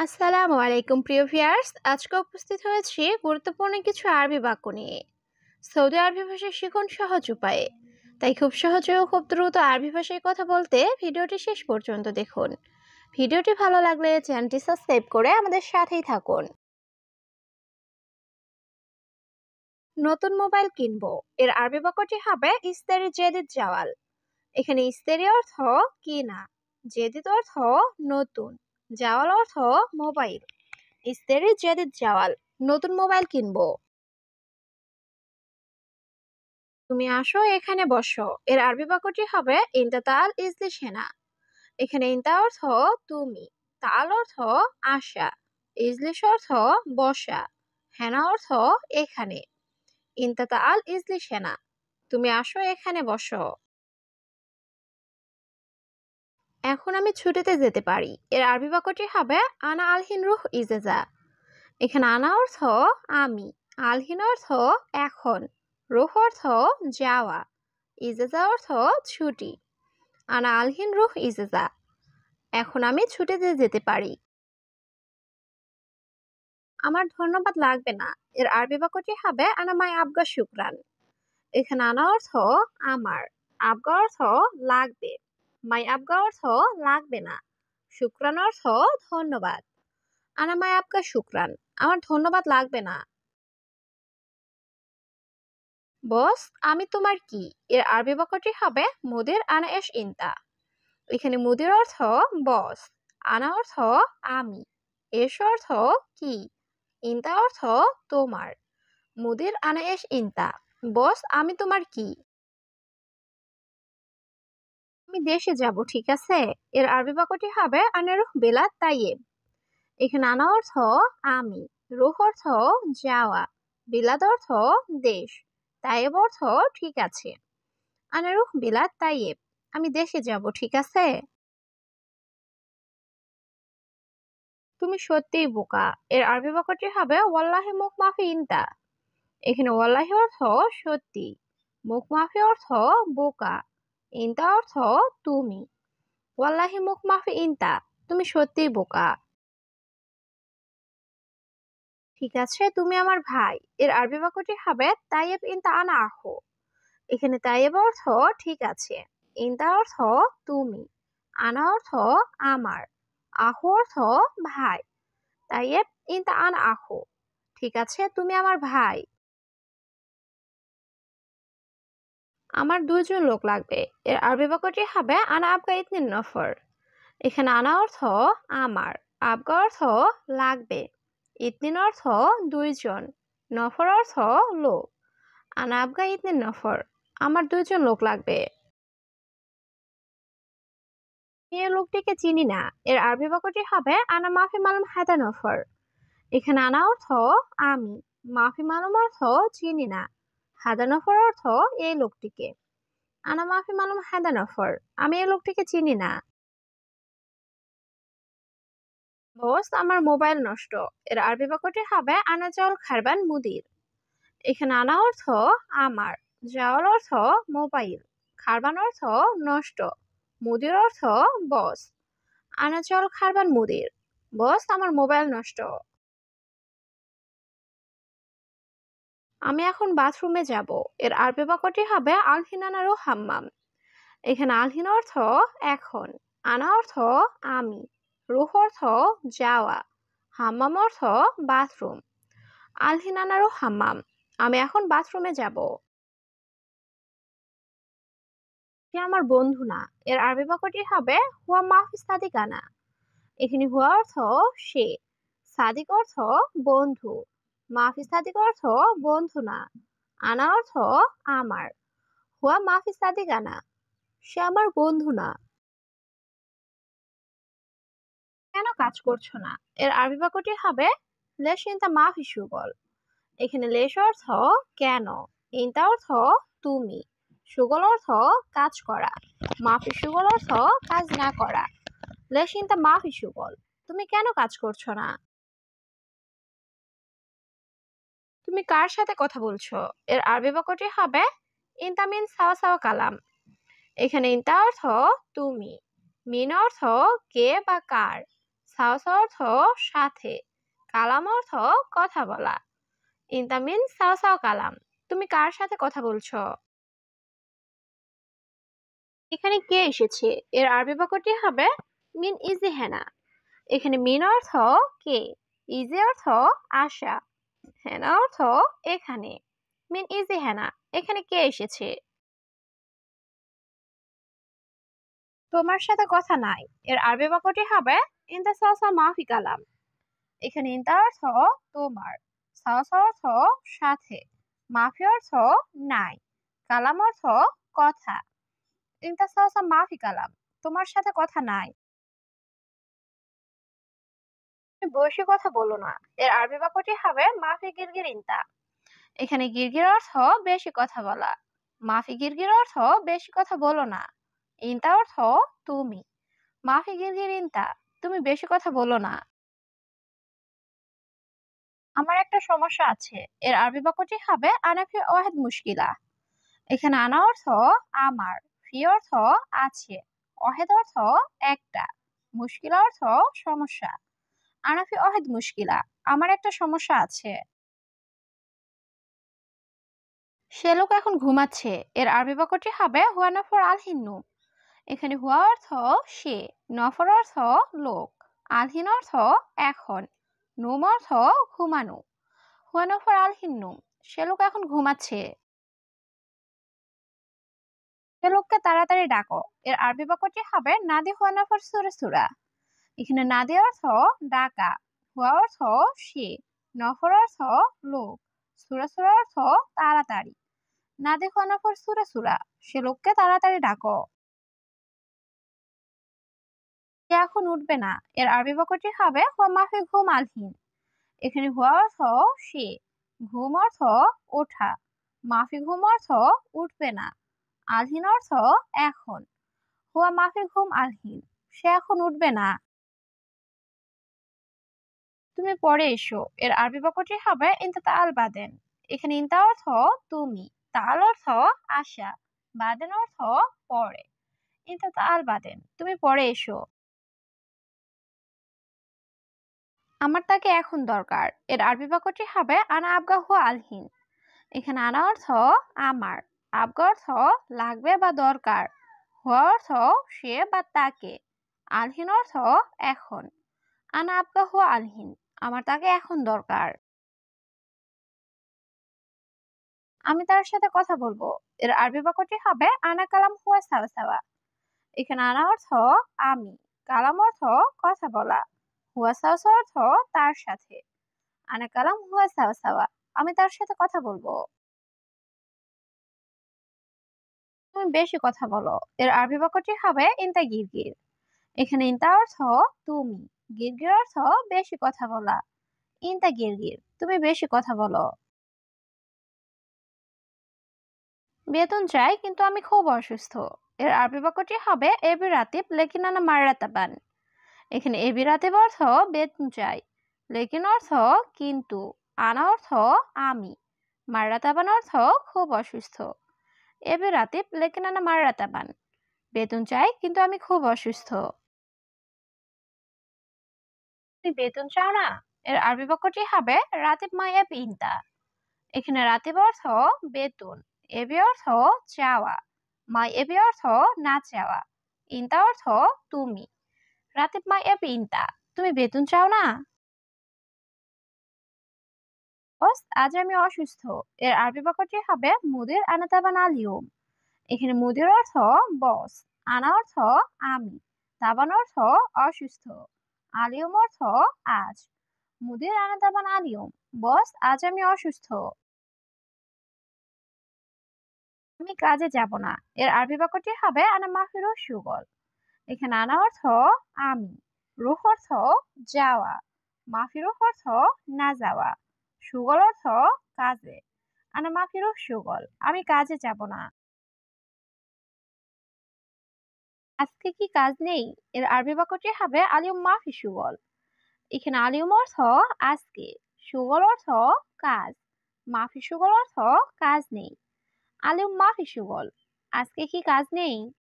আসসালামু আলাইকুম প্রিয় ভিউয়ার্স, আজকে উপস্থিত হয়েছি গুরুত্বপূর্ণ কিছু আরবি বাক্য নিয়ে। সৌদি আরবি ভাষা শিখুন সহজ উপায়ে। তাই খুব সহজে ও খুব দ্রুত আরবি ভাষায় কথা বলতে ভিডিওটি শেষ পর্যন্ত দেখুন। ভিডিওটি ভালো লাগলে চ্যানেলটি সাবস্ক্রাইব করে আমাদের সাথেই থাকুন। নতুন মোবাইল কিনবো, এর আরবি বাক্যটি হবে ইস্তারি জেদিদ জাওয়াল। এখানে ইস্তারি অর্থ কিনা, জেদিদ অর্থ নতুন, জাওয়াল অর্থ মোবাইল। ইস্তারি জেদিদ জাওয়াল, নতুন মোবাইল কিনবো। তুমি আসো, এখানে বসো, এর আরবি বাক্যটি হবে ইনতা তাল ইজলিস হেনা। এখানে ইনতা অর্থ তুমি, তাল অর্থ আসা, ইজলিস অর্থ বসা, হেনা অর্থ এখানে। ইনতা তাল ইজলিস হেনা, তুমি আসো এখানে বসো। এখন আমি ছুটিতে যেতে পারি, এর আরবি বাক্যটি হবে আনা আলহিন রুহ ইজেজা। এখানে আনা অর্থ আমি, আলহিন অর্থ এখন, রুহ অর্থ যাওয়া, ইজেজা অর্থ ছুটি। আনা আলহিন রুহ ইজেজা, এখন আমি ছুটিতে যেতে পারি। আমার ধন্যবাদ লাগবে না, এর আরবি বাক্যটি হবে আনা মাই আবগা শুকরান। এখানে আনা অর্থ আমার, আবগা অর্থ লাগবে, মাই আবগা অর্থ লাগবে না, শুকরান অর্থ ধন্যবাদ। আনা মাই আবগা শুকরান, আমার ধন্যবাদ লাগবে না। বস, আমি তোমার কি, এর আরবি বাক্যটি হবে মুদির আনা এশ ইনতা। এখানে মুদির অর্থ বস, আনা অর্থ আমি, এস অর্থ কি, ইনতা অর্থ তোমার। মুদির আনা এশ ইনতা, বস আমি তোমার কি। আমি দেশে যাব, ঠিক আছে, এর আরবি বাক্যটি হবে আনা রুহ বেলাদ তাইয়েব। এখানে আনা অর্থ আমি, রুহ অর্থ যাওয়া, বিলাদ অর্থ দেশ, তাইয়েব অর্থ ঠিক আছে। আনা রুহ বিলাদ তাইয়েব, আমি দেশে যাব, ঠিক আছে। তুমি সত্যিই বোকা, এর আরবি বাক্যটি হবে ওয়াল্লাহি মুখ মাফি ইনতা। এখানে ওয়াল্লাহি অর্থ সত্যি, মুখ মাফি অর্থ বোকা, ইনতা অর্থ তুমি। ওয়াল্লাহি মুখ মাফি ইনতা, তুমি সত্যিই বোকা। ঠিক আছে, তুমি আমার ভাই, এর আরবি বাক্যটি হবে তাইয়েব ইনতা আনা আখো। এখানে তাইয়েব অর্থ ঠিক আছে, ইনতা অর্থ তুমি, আনা অর্থ আমার, আহু অর্থ ভাই। তাইয়েব ইনতা আনা আখো, ঠিক আছে তুমি আমার ভাই। আমার দুইজন লোক লাগবে, এর আরবি বাক্যটি হবে আনা আবগা ইতনিন নফর। এখানে আনা অর্থ আমার, আবগা অর্থ লাগবে, ইতনিন অর্থ দুইজন, নফর অর্থ লোক। আনা আবগা ইতনিন নফর, আমার দুইজন লোক লাগবে। আমি এই লোকটিকে চিনি না, এর আরবি বাক্যটি হবে আনা মাফি মালুম হাদা নফর। এখানে আনা অর্থ আমি, মাফি মালুম অর্থ চিনি না, হাদা নফর অর্থ এই লোকটিকে। আনা মাফি মালুম হাদা নফর, আমি এই লোকটিকে চিনি না। বস, আমার মোবাইল নষ্ট, এর আরবি বাক্যটি হবে আনা জাওয়াল খারবান মুদির। এখানে আনা অর্থ আমার, জাওয়াল অর্থ মোবাইল, খারবান অর্থ নষ্ট, মুদির অর্থ বস। আনা জাওয়াল খারবান মুদির, বস আমার মোবাইল নষ্ট। আমি এখন বাথরুমে যাব, এর আরবি বাক্যটি হবে আলহিন আনারু হাম্মাম। এখানে আলহিন অর্থ এখন, আনা অর্থ আমি, রুহ অর্থ যাওয়া, হাম্মাম অর্থ বাথরুম। আলহিন আনারু হাম্মাম, আমি এখন বাথরুমে যাব। সে আমার বন্ধু না, এর আরবি বাক্যটি হবে হুয়া মাফি সাদিকানা। এখানে হুয়া অর্থ সে, সাদিক অর্থ বন্ধু, মাফি সাদিক অর্থ বন্ধু না, আনা অর্থ আমার। হুয়া মাফি সাদিকানা, সে আমার বন্ধু না। কেন কাজ করছো না, এর আরবি বাক্যটি হবে লেশ ইনতা মাফি সুগল। এখানে লেশ অর্থ কেন, ইনতা অর্থ তুমি, সুগল অর্থ কাজ করা, মাফি সুগল অর্থ কাজ না করা। লেশ ইনতা মাফি সুগল, তুমি কেন কাজ করছো না। তুমি কার সাথে কথা বলছো, এর আরবি বাক্যটি হবে ইনতা মিন সাওয়া সাওয়া কালাম। এখানে ইনতা অর্থ তুমি, মিন অর্থ কে বা কার, সাওসা অর্থ সাথে, কালাম অর্থ কথা বলা। ইনতা মিন সাওসাও কালাম, তুমি কার সাথে কথা বলছো? এখানে কে এসেছে, এর আরবি বাক্যটি হবে মিন ইজি হেনা। এখানে মিন অর্থ কে, ইজি অর্থ আসা, হেনা অর্থ এখানে। মিন ইজি হেনা, এখানে কে এসেছে? তোমার সাথে কথা নাই, এর আরবি বাক্যটি হবে ইনতা সাওসা মাফি কালাম। এখানে ইনতা অর্থ তোমার, সাওসা অর্থ সাথে, মাফি অর্থ নাই, কালাম অর্থ কথা। ইনতা সাওসা মাফি কালাম, তোমার সাথে কথা নাই। তুমি বসে কথা বলো না, এর আরবি বাক্যটি হবে মাফি গিরগির ইনতা। এখানে গিরগির অর্থ বেশি কথা বলা, মাফি গিরগির অর্থ বেশি কথা বলো না, ইনতা অর্থ তুমি, মাফি গিরগির ইনতা, তুমি বেশি কথা বলো না। আমার একটা সমস্যা আছে, এর আরবি বাক্যটি হবে আনাফি ওয়াহেদ মুশকিলা। এখানে আনা অর্থ আমার, ফি অর্থ আছে, ওয়াহেদ অর্থ একটা, মুশকিলা অর্থ সমস্যা। আনাফি ওয়াহেদ মুশকিলা, আমার একটা সমস্যা আছে। সে লোক এখন ঘুমাচ্ছে, এর আরবি বাক্যটি হবে হুয়া নফর আল হিন্নু। এখানে হুয়া অর্থ সে, নফর অর্থ লোক, আলহিন অর্থ এখন, নুম অর্থ ঘুমানো। হুয়া নফর আল হিন্নু, সে লোক এখন ঘুমাচ্ছে। সে লোককে তাড়াতাড়ি ডাকো, এর আরবি বাক্যটি হবে নাদি হুয়া নফর সুরা সুরা। এখানে নাদি অর্থ ডাকা, হুয়া অর্থ সে, নফর অর্থ লোক, সুরা সুরা অর্থ তাড়াতাড়ি। নাদি হুয়া নফর সুরা সুরা, সে লোককে তাড়াতাড়ি ডাকো। সে এখন উঠবে না, এর আরবি বাক্যটি হবে হুয়া মাফি ঘুম আলহিন। এখানে হুয়া অর্থ সে, ঘুম অর্থ ওঠা, মাফি ঘুম অর্থ উঠবে না, আলহিন অর্থ এখন। হুয়া মাফি ঘুম আলহিন, সে এখন উঠবে না। তুমি পরে এসো, এর আরবি বাক্যটি হবে ইনতা তাআল বাদেন। এখানে ইনতা অর্থ তুমি, তাআল অর্থ আসা, বাদেন অর্থ পরে। ইনতা তাআল বাদেন, তুমি পরে এসো। আমার তাকে এখন দরকার, এর আরবি বাক্যটি হবে আনা আবগা হুয়া আলহিন। এখানে আনা অর্থ আমার, আবগা অর্থ লাগবে বা দরকার, হুয়া অর্থ সে বা তাকে, আলহিন অর্থ এখন। আনা আবগা হুয়া আলহিন, আমার তাকে এখন দরকার। আমি তার সাথে কথা বলবো, এর আরবি বাক্যটি হবে আনা কালাম হুয়া সাওয়া সাওয়া। এখানে আনা অর্থ আমি, কালাম অর্থ কথা বলা, হুয়া সাওয়া সাওয়া অর্থ তার সাথে। আনা কালাম হুয়া সাওয়া সাওয়া, আমি তার সাথে কথা বলবো। তুমি বেশি কথা বলো, এর আরবি বাক্যটি হবে ইনতা গিরগির। এখানে ইনতা অর্থ তুমি, গিরগির অর্থ বেশি কথা বলা। ইনতা গিরগির, তুমি বেশি কথা বলো। বেতন চাই কিন্তু আমি খুব অসুস্থ, এর আরবি বাক্যটি হবে এবি রাতিব লেকিন আনা মাররাতাবান। এখানে এবি রাতিব অর্থ বেতন চাই, লেকিন অর্থ কিন্তু, আনা অর্থ আমি, মাররাতাবান অর্থ খুব অসুস্থ। এবি রাতিব লেকিন আনা মাররাতাবান, বেতন চাই কিন্তু আমি খুব অসুস্থ। তুমি বেতন চাও না, এর আরবি বাক্যটি হবে রাতিব মা এব ইনতা। এখানে রাতিব অর্থ বেতন, এবি অর্থ চাওয়া, মাই এবি অর্থ না চাওয়া, ইনতা অর্থ তুমি। রাতিব মা এব ইনতা, তুমি বেতন চাও না? বস আজ আমি অসুস্থ, এর আরবি বাক্যটি হবে মুদির আনা তাবান আল ইয়ুম। এখানে মুদির অর্থ বস, আনা অর্থ আমি, তাবান অর্থ অসুস্থ, আলিয়ম অর্থ আজ। মুদির আনা তাবান আলিয়ম, বস আজ আমি অসুস্থ। আমি কাজে যাব না, এর আরবি বাক্যটি হবে আনা মাফিরু সুগল। এখানে আনা অর্থ আমি, রুহ অর্থ যাওয়া, মাফিরুহ অর্থ না যাওয়া, সুগল অর্থ কাজে। আনা মাফিরুহ সুগল, আমি কাজে যাব না। আজকে কি কাজ নেই, এর আরবি বাক্যটি হবে আলিয়ম মাফি সুগল। এখানে আলিয়ম অর্থ আজকে, সুগল অর্থ কাজ, মাফি সুগল অর্থ কাজ নেই। আলিয়ম মাফি সুগল, আজকে কি কাজ নেই?